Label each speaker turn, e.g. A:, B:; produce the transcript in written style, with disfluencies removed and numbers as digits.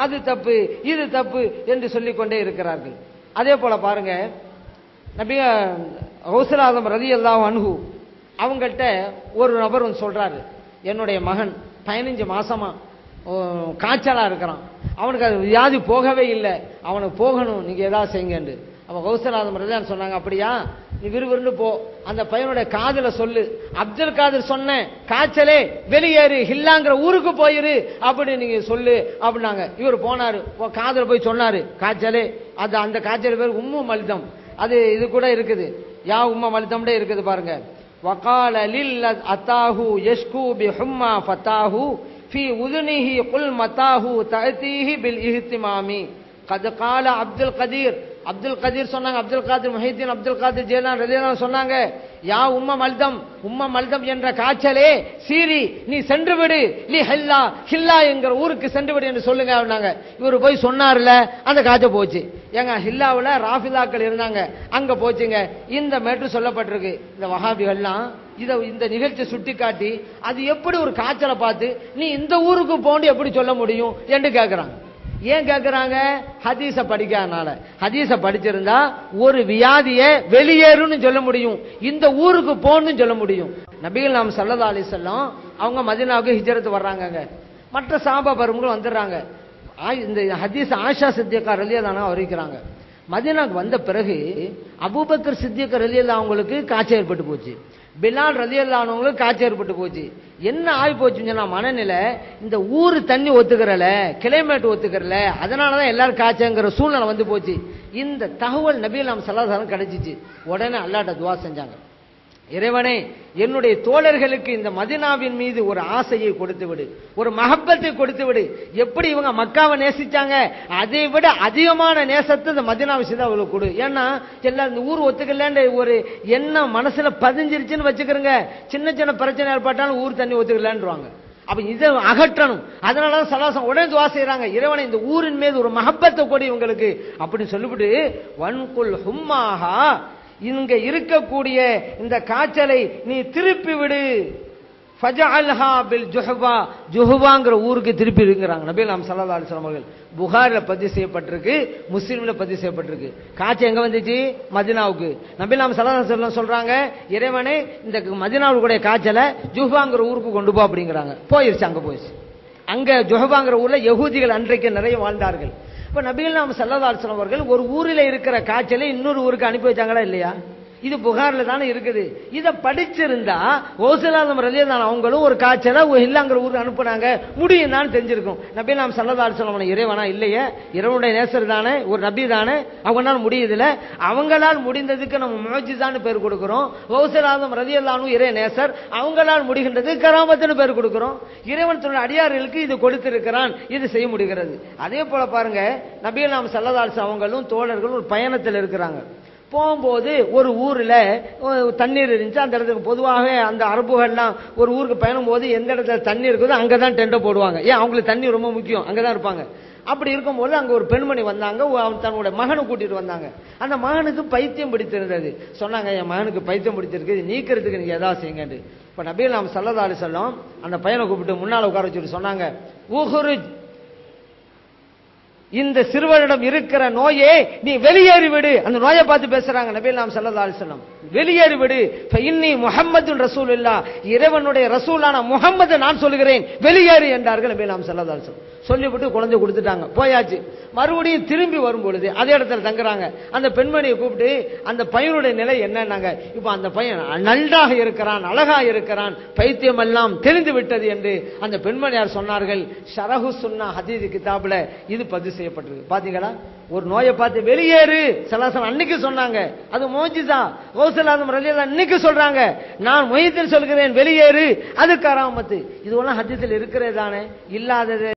A: அது தப்பு இது தப்பு என்று சொல்லிக்கொண்டே இருக்கிறார்கள். அதே போல பாருங்க, நபி கௌசுல் ஆலம் ரலியல்லாஹு அன்ஹு அவங்கள்ட்ட ஒரு நபர் வந்து சொல்றாரு, என்னுடைய மகன் 15 மாசமா காய்ச்சலா இருக்கிறான், அவனுக்கு அது வியாதி போகவே இல்லை, அவனுக்கு போகணும், நீங்க ஏதாவது செய்யுங்க. அப்ப கௌசுல் ஆலம் ரலியல்லாஹு சொன்னாங்க, அப்படியா, நீ விறுவிறுன்னு போ, அந்த பையனுடைய காதுல சொல்லு, அப்துல் காதர் சொன்ன காய்ச்சலே வெளியேறு, ஹில்லாங்கிற ஊருக்கு போயிரு அப்படி நீங்க சொல்லு அப்படின்னாங்க. இவர் போனாரு, காதுல போய் சொன்னாரு காய்ச்சலே, அது அந்த காய்ச்சல் பேர் உம்மு மல்தம். அது இது கூட இருக்குது, யா உம்ம மல்தம் இருக்குது பாருங்க. வகால லில் அத்தாஹு யஷ்கு பி ஹும்மா ஃபதாஹு ஃபி உதுனிஹி குல் மதாஹு தஅதீஹி பில் இஹ்திமாமி கத் கால அப்துல் கதீர். அப்துல் கதீர் சொன்னாங்க, அப்துல் காதிர் முஹிதீன் அப்துல் காதிர் ஜீலானி ரலியல்லாஹு சொன்னாங்க, யா உம்ம மல்தம் என்ற காய்ச்சலே சீரி நீ சென்று விடு, லி ஹில்லா, ஹில்லா என்கிற ஊருக்கு சென்று விடு என்று சொல்லுங்க அப்படின்னாங்க. இவர் போய் சொன்னார்ல, அந்த காய்ச்சல் போச்சு. ஏங்க ஹில்லாவில் ராஃபிதாக்கள் இருந்தாங்க, அங்க போச்சுங்க. இந்த மேட்ரு சொல்லப்பட்டிருக்கு. இந்த வஹாபிகள்லாம் இந்த நிகழ்ச்சி சுட்டி காட்டி, அது எப்படி ஒரு காய்ச்சலை பார்த்து நீ இந்த ஊருக்கு போன்னு எப்படி சொல்ல முடியும் என்று கேட்கிறாங்க. ஏன் கேட்கிறாங்க? ஹதீஸ படிக்காதனால. ஹதீஸ படிச்சிருந்தா ஒரு வியாதியை வெளியேறுன்னு சொல்ல முடியும், இந்த ஊருக்கு போன்னு சொல்ல முடியும். நபிகள் நாம் ஸல்லல்லாஹு அலைஹி வஸல்லம் அவங்க மதீனாவுக்கு ஹிஜ்ரத் வர்றாங்க, மற்ற சஹாபா பெருமக்கள் வந்துடுறாங்க. இந்த ஹதீஸ் ஆயிஷா சித்திகா ரலியல்லாஹு அன்ஹா அறிவிக்கிறாங்க. மதீனாவுக்கு வந்த பிறகு அபூபக்கர் சித்திக் ரலியல்லாஹு அவங்களுக்கு காய்ச்சல் ஏற்பட்டு போச்சு, பிலால் ரலியல்லாஹு அன்ஹுங்களுக்கு காய்ச்சல் ஏற்பட்டு போச்சு. என்ன ஆகி போச்சுன்னு சொன்னா, மனநிலை இந்த ஊரு தண்ணி ஒத்துக்கிறல, கிளைமேட் ஒத்துக்கிறல, அதனாலதான் எல்லாரும் காய்ச்சல்ங்கிற சூழ்நிலை வந்து போச்சு. இந்த தகவல் நபிகள் நாம் ஸல்லல்லாஹு அலைஹி வஸல்லம் கிடைச்சிச்சு. உடனே அல்லாஹ்ட்ட துஆ செஞ்சாங்க, இறைவனே என்னுடைய தோழர்களுக்கு இந்த மதீனாவின் மீது ஒரு ஆசையை கொடுத்து விடு, ஒரு மஹப்பத்தை கொடுத்து விடு. எப்படி இவங்க மக்காவை நேசிச்சாங்க அதை விட அதிகமான நேசத்தை இந்த மதீனா விஷயத்தை அவங்களுக்கு கொடு. ஏன்னா எல்லாம் இந்த ஊர் ஒத்துக்கலன்ற ஒரு எண்ணம் மனசுல பதிஞ்சிருச்சுன்னு வச்சுக்கிறங்க, சின்ன சின்ன பிரச்சனை ஏற்பட்டாலும் ஊர் தண்ணி ஒத்துக்கலன்றாங்க. அப்ப இதை அகற்றணும். அதனாலதான் சலாசம் உடனே துஆ செய்றாங்க, இறைவனை இந்த ஊரின் மீது ஒரு மஹப்பத்தை கொடு இவங்களுக்கு அப்படின்னு சொல்லிவிட்டு, வன்குல் ஹும்மாஹா, இங்க இருக்கக்கூடிய இந்த காய்ச்சலை நீ திருப்பி விடு, ஃபஜஅல்ஹா பில் ஜுஹ்வா, ஜுஹ்வாங்கிற ஊருக்கு திருப்பி இருக்கிறாங்க நபி நாம் ஸல்லல்லாஹு அலைஹி வஸல்லம் அவர்கள். புகாரில பதிவு செய்யப்பட்டிருக்கு, முஸ்லிம்ல பதிவு செய்யப்பட்டிருக்கு. காய்ச்சல் எங்க வந்துச்சு? மதீனாவுக்கு. நபி நாம் ஸல்லல்லாஹு அலைஹி வஸல்லம் சொல்றாங்க, இறைவனே இந்த மதீனாவுடைய காய்ச்சலை ஜுஹ்வாங்கிற ஊருக்கு கொண்டு போ அப்படிங்கிறாங்க. போயிருச்சு, அங்க போயிருச்சு. அங்க ஜுஹ்வாங்கிற ஊர்ல யகூதிகள் அன்றைக்கு நிறைய வாழ்ந்தார்கள். இப்ப நபிகள் நாம் ஸல்லல்லாஹு அலைஹி வஸல்லம் அவர்கள் ஒரு ஊரில் இருக்கிற காய்ச்சலை இன்னொரு ஊருக்கு அனுப்பி வச்சாங்களா இல்லையா? இது புகார்ல தானே இருக்குது. இதை படிச்சிருந்தா கௌசுல் ஆலம் ரலியல்லாஹு அவங்களும் ஒரு காய்ச்சலை ஹில்லாங்கிற ஊருக்கு அனுப்புனாங்க, முடியும் தான் தெரிஞ்சிருக்கும். நபி நாம் ஸல்லல்லாஹு அலைஹி வஸல்லம் இறைவனா இல்லையே, இறைவனுடைய நேசர் தானே, ஒரு நபி தானே, அவங்களால முடியுதுல, அவங்களால் முடிந்ததுக்கு நம்ம முஅஜிஸான்னு பேர் கொடுக்கிறோம். கௌசுல் ஆலம் ரலியல்லாஹு இறை நேசர், அவங்களால் முடிகின்றது கராமத்துன்னு பேர் கொடுக்கிறோம். இறைவன் தன்னுடைய அடியார்களுக்கு இது கொடுத்திருக்கிறான், இது செய்ய முடிகிறது. அதே போல பாருங்க, நபி நாம் ஸல்லல்லாஹு அலைஹி வஸல்லம் அவங்களும் தோழர்களும் ஒரு பயணத்தில் இருக்கிறாங்க. போகும்போது ஒரு ஊர்ல தண்ணீர் இருந்துச்சு. அந்த இடத்துக்கு பொதுவாக அந்த அரபுகள்லாம் ஒரு ஊருக்கு பயணம் போது எந்த இடத்துல தண்ணி இருக்குதோ அங்கதான் டெண்டை போடுவாங்க. ஏன்? அவங்களுக்கு தண்ணி ரொம்ப முக்கியம், அங்கதான் இருப்பாங்க. அப்படி இருக்கும்போது அங்க ஒரு பெண்மணி வந்தாங்க, தன்னுடைய மகனை கூட்டிட்டு வந்தாங்க. அந்த மகனுக்கு பைத்தியம் பிடித்திருந்தது. சொன்னாங்க, என் மகனுக்கு பைத்தியம் பிடிச்சிருக்கு, நீக்கிறதுக்கு நீங்க ஏதாவது செய்யுங்க. இப்ப நபிகள் நாம் ஸல்லல்லாஹு அலைஹி வஸல்லம் அந்த பையனை கூப்பிட்டு முன்னால உட்கார வச்சுட்டு சொன்னாங்க, உஹ்ருஜ், இந்த சிறுவனிடம் இருக்கிற நோயை நீ வெளியேறிவிடு. அந்த நோயை பார்த்து பேசுறாங்க நபிகள் நாம் ஸல்லல்லாஹு அலைஹி வஸல்லம், வெளியேறிவிடு. ஃபஇன்னி முஹம்மதுன் ரசூலுல்லாஹ், இறைவனுடைய ரசூலான முஹம்மது நான் சொல்கிறேன், வெளியேறு என்றார்கள் நபிகள் நாம் ஸல்லல்லாஹு அலைஹி வஸல்லம். சொல்லிவிட்டு குழந்தை கொடுத்துட்டாங்க, போயாச்சு. மறுபடியும் திரும்பி வரும் பொழுது அதே இடத்துல தங்குறாங்க. அந்த பெண்மணியை கூப்பிட்டு அந்த பையனுடைய நிலை என்னன்னாங்க, இப்ப அந்த பையன் நன்றாக இருக்கிறான், அழகா இருக்கிறான், பைத்தியம் எல்லாம் தெரிந்து விட்டது என்று அந்த பெண்மணியார் சொன்னார்கள். ஷரஹு சுன்னா ஹதீஸ் கிதாபுல இது பதிவு செய்யப்பட்டிருக்கு. பாத்தீங்களா, ஒரு நோயை பார்த்து வெளியேறு சலாசம் அன்னைக்கு சொன்னாங்க, அது மோஜிசா. கௌசுல் ஆலம் ரலியல்லாஹு இன்னைக்கு சொல்றாங்க, நான் முஹிதீன் சொல்கிறேன் வெளியேறு, அது கராமத்து. இது ஒன்றும் ஹதீஸில் இருக்கிறது தானே, இல்லாதது